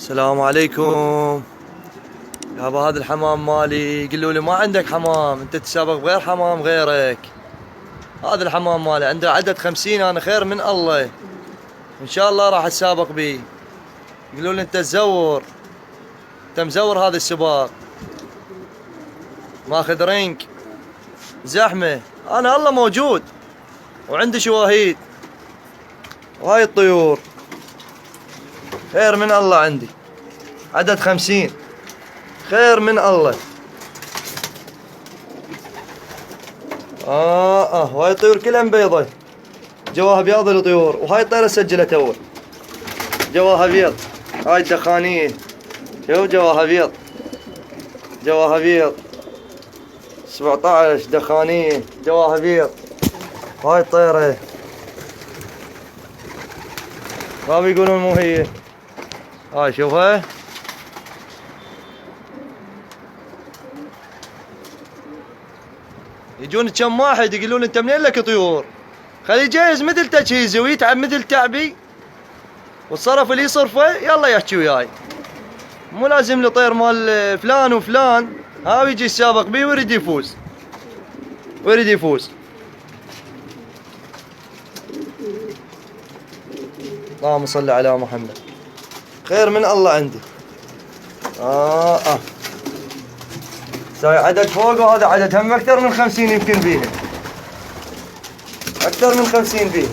السلام عليكم. يابا هذا الحمام مالي، قالوا لي ما عندك حمام، انت تتسابق بغير حمام غيرك. هذا الحمام مالي عنده عدد 50، انا خير من الله ان شاء الله راح اتسابق بيه. قالوا لي انت تزور، انت مزور هذا السباق، ماخذ رينك زحمه. انا الله موجود وعندي شواهيد، وهاي الطيور خير من الله عندي، عدد 50 خير من الله. وهاي الطيور كلها بيضة، جواها بياض الطيور. وهاي الطيرة سجلت اول، جواها بيض. هاي الدخانية شوف جواها بيض، جواها بيض 17 دخانية جواها بيض. هاي الطيرة ما بيقولون مو هي. هاي شوفها، يجون كم واحد يقولون انت منين لك طيور؟ خلي يجهز مثل تجهيزي ويتعب مثل تعبي، والصرف اللي يصرفه يلا يحكي وياي. مو لازم لي طير مال فلان وفلان، ها يجي يسابق بيه ويريد يفوز ويريد يفوز. اللهم صل على محمد. خير من الله عندي. ساوي عدد فوق، وهذا عدد هم اكثر من 50 يمكن بيه، اكثر من 50 بيه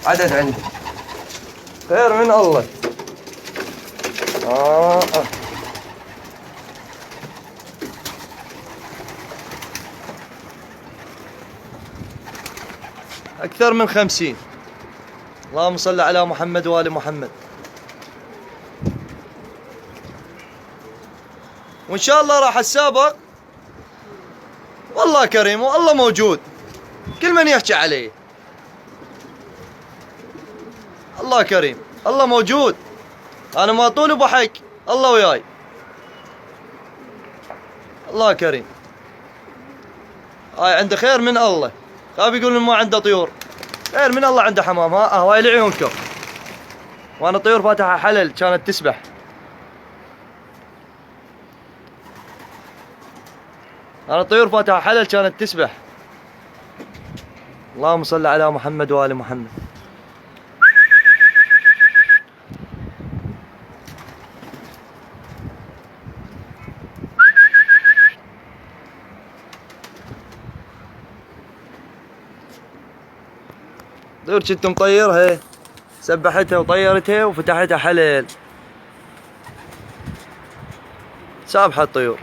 عدد عندي. خير من الله. اكثر من 50. اللهم صل على محمد وآل محمد. وان شاء الله راح اتسابق، والله كريم والله موجود، كل من يحكي عليه الله كريم، الله موجود. انا ما طول بحق، الله وياي، الله كريم. هاي عنده خير من الله. خاف يقولون ما عنده طيور، خير من الله عنده حمام. هاي لعيونكم. وانا طيور فاتحة حلل كانت تسبح. أنا طيور فاتحة حلل كانت تسبح. اللهم صل على محمد وآل محمد. طيور كنت مطيرها، سبحتها وطيرتها وفتحتها حلل، سابحة الطيور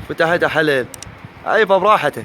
فتحتها حلل، عيفة براحته.